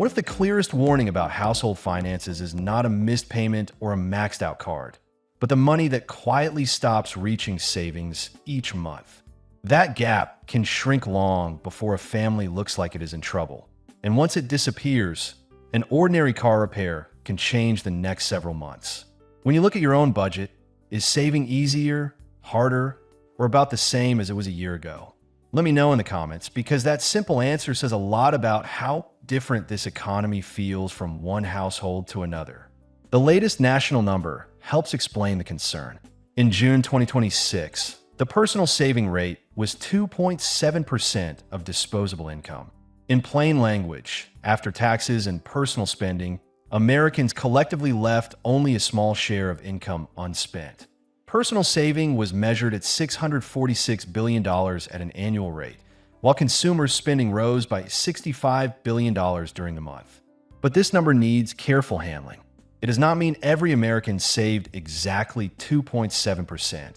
What if the clearest warning about household finances is not a missed payment or a maxed out card, but the money that quietly stops reaching savings each month? That gap can shrink long before a family looks like it is in trouble. And once it disappears, an ordinary car repair can change the next several months. When you look at your own budget, is saving easier, harder, or about the same as it was a year ago? Let me know in the comments, because that simple answer says a lot about how different this economy feels from one household to another. The latest national number helps explain the concern. In June 2026, the personal saving rate was 2.7% of disposable income. In plain language, after taxes and personal spending, Americans collectively left only a small share of income unspent. Personal saving was measured at $646 billion at an annual rate, while consumer spending rose by $65 billion during the month. But this number needs careful handling. It does not mean every American saved exactly 2.7%,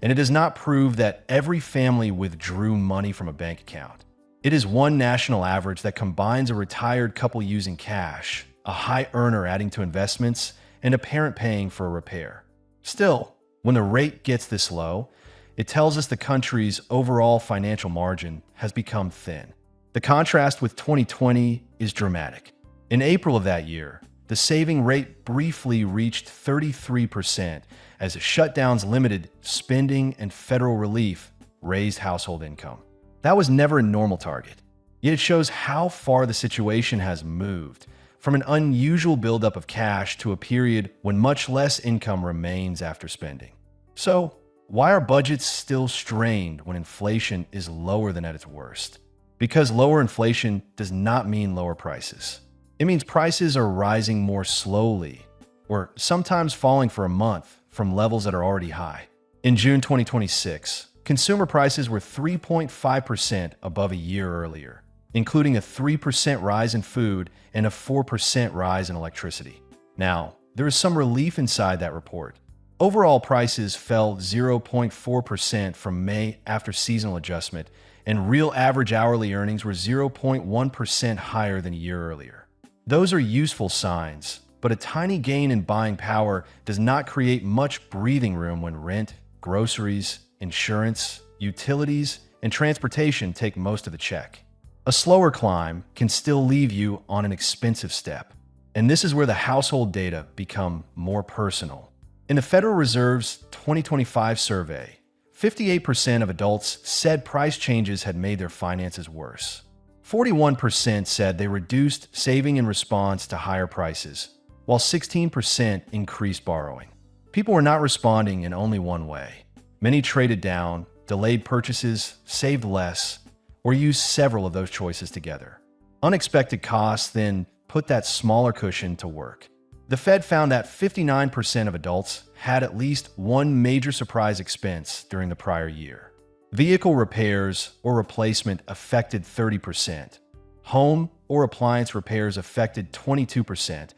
and it does not prove that every family withdrew money from a bank account. It is one national average that combines a retired couple using cash, a high earner adding to investments, and a parent paying for a repair. Still, when the rate gets this low, it tells us the country's overall financial margin has become thin. The contrast with 2020 is dramatic. In April of that year, the saving rate briefly reached 33% as shutdowns limited spending and federal relief raised household income. That was never a normal target. Yet it shows how far the situation has moved, from an unusual buildup of cash to a period when much less income remains after spending. So, why are budgets still strained when inflation is lower than at its worst? Because lower inflation does not mean lower prices. It means prices are rising more slowly, or sometimes falling for a month from levels that are already high. In June 2026, consumer prices were 3.5% above a year earlier, including a 3% rise in food and a 4% rise in electricity. Now, there is some relief inside that report. Overall prices fell 0.4% from May after seasonal adjustment, and real average hourly earnings were 0.1% higher than a year earlier. Those are useful signs, but a tiny gain in buying power does not create much breathing room when rent, groceries, insurance, utilities, and transportation take most of the check. A slower climb can still leave you on an expensive step, and this is where the household data become more personal. In the Federal Reserve's 2025 survey, 58% of adults said price changes had made their finances worse. 41% said they reduced saving in response to higher prices, while 16% increased borrowing. People were not responding in only one way. Many traded down, delayed purchases, saved less, or used several of those choices together. Unexpected costs then put that smaller cushion to work. The Fed found that 59% of adults had at least one major surprise expense during the prior year. Vehicle repairs or replacement affected 30%. Home or appliance repairs affected 22%,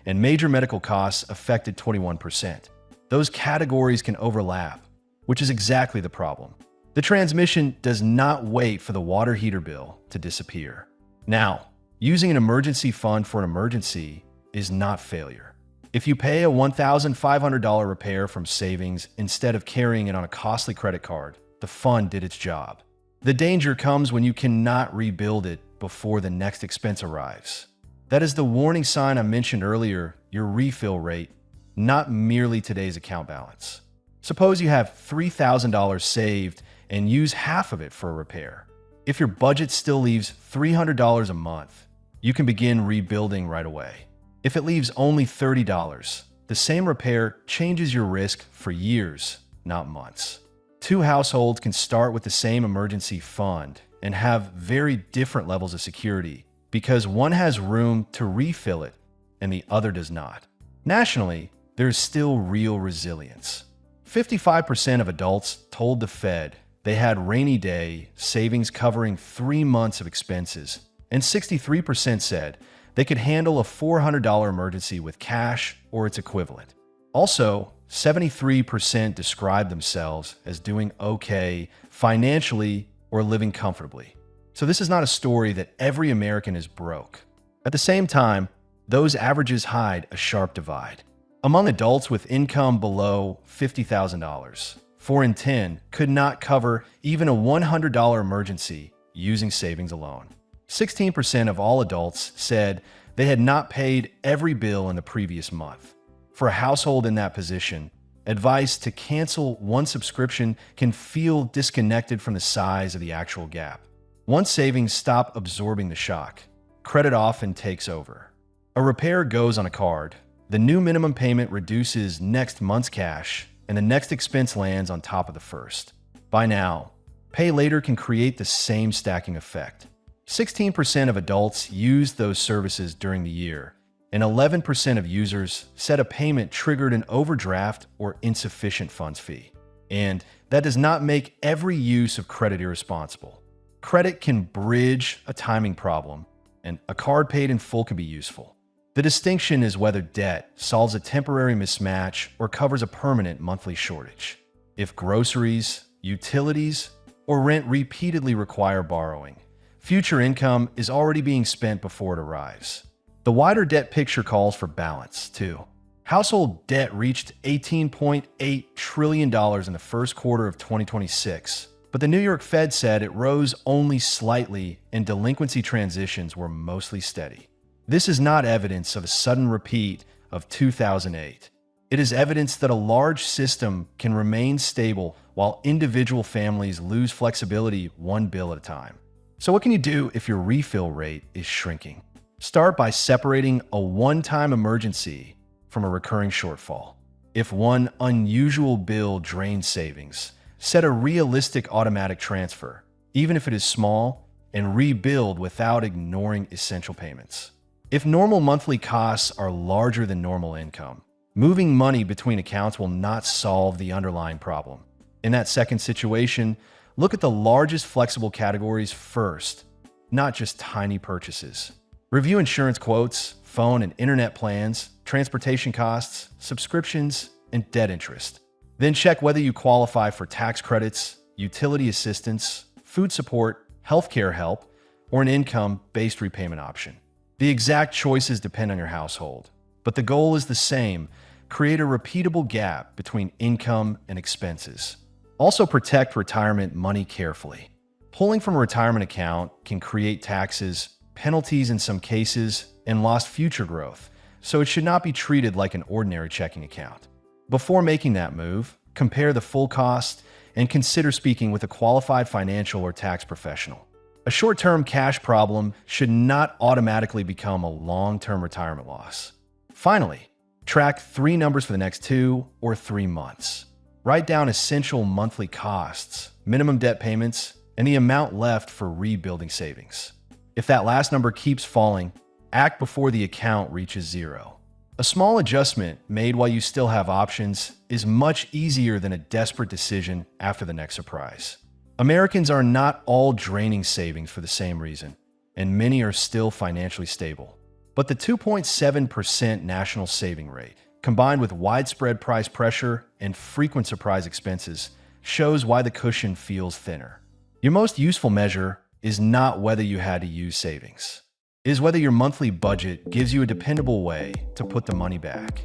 and major medical costs affected 21%. Those categories can overlap, which is exactly the problem. The transmission does not wait for the water heater bill to disappear. Now, using an emergency fund for an emergency is not failure. If you pay a $1,500 repair from savings instead of carrying it on a costly credit card, the fund did its job. The danger comes when you cannot rebuild it before the next expense arrives. That is the warning sign I mentioned earlier, your refill rate, not merely today's account balance. Suppose you have $3,000 saved and use half of it for a repair. If your budget still leaves $300 a month, you can begin rebuilding right away. If it leaves only $30, the same repair changes your risk for years, not months. Two households can start with the same emergency fund and have very different levels of security because one has room to refill it and the other does not. Nationally, there is still real resilience. 55% of adults told the Fed they had rainy day savings covering 3 months of expenses, and 63% said they could handle a $400 emergency with cash or its equivalent. Also, 73% described themselves as doing okay financially or living comfortably. So this is not a story that every American is broke. At the same time, those averages hide a sharp divide. Among adults with income below $50,000, 4 in 10 could not cover even a $100 emergency using savings alone. 16% of all adults said they had not paid every bill in the previous month. For a household in that position, advice to cancel one subscription can feel disconnected from the size of the actual gap. Once savings stop absorbing the shock, credit often takes over. A repair goes on a card, the new minimum payment reduces next month's cash, and the next expense lands on top of the first. By now, pay later can create the same stacking effect. 16% of adults used those services during the year, and 11% of users said a payment triggered an overdraft or insufficient funds fee. And that does not make every use of credit irresponsible. Credit can bridge a timing problem, and a card paid in full can be useful. The distinction is whether debt solves a temporary mismatch or covers a permanent monthly shortage. If groceries, utilities, or rent repeatedly require borrowing, future income is already being spent before it arrives. The wider debt picture calls for balance, too. Household debt reached $18.8 trillion in the first quarter of 2026, but the New York Fed said it rose only slightly and delinquency transitions were mostly steady. This is not evidence of a sudden repeat of 2008. It is evidence that a large system can remain stable while individual families lose flexibility one bill at a time. So what can you do if your refill rate is shrinking? Start by separating a one-time emergency from a recurring shortfall. If one unusual bill drains savings, set a realistic automatic transfer, even if it is small, and rebuild without ignoring essential payments. If normal monthly costs are larger than normal income, moving money between accounts will not solve the underlying problem. In that second situation, look at the largest flexible categories first, not just tiny purchases. Review insurance quotes, phone and internet plans, transportation costs, subscriptions, and debt interest. Then check whether you qualify for tax credits, utility assistance, food support, healthcare help, or an income-based repayment option. The exact choices depend on your household, but the goal is the same: create a repeatable gap between income and expenses. Also protect retirement money carefully. Pulling from a retirement account can create taxes, penalties in some cases, and lost future growth, so it should not be treated like an ordinary checking account. Before making that move, compare the full cost and consider speaking with a qualified financial or tax professional. A short-term cash problem should not automatically become a long-term retirement loss. Finally, track 3 numbers for the next 2 or 3 months. Write down essential monthly costs, minimum debt payments, and the amount left for rebuilding savings. If that last number keeps falling, act before the account reaches 0. A small adjustment made while you still have options is much easier than a desperate decision after the next surprise. Americans are not all draining savings for the same reason, and many are still financially stable. But the 2.7% national saving rate, combined with widespread price pressure and frequent surprise expenses, shows why the cushion feels thinner. Your most useful measure is not whether you had to use savings. It is whether your monthly budget gives you a dependable way to put the money back.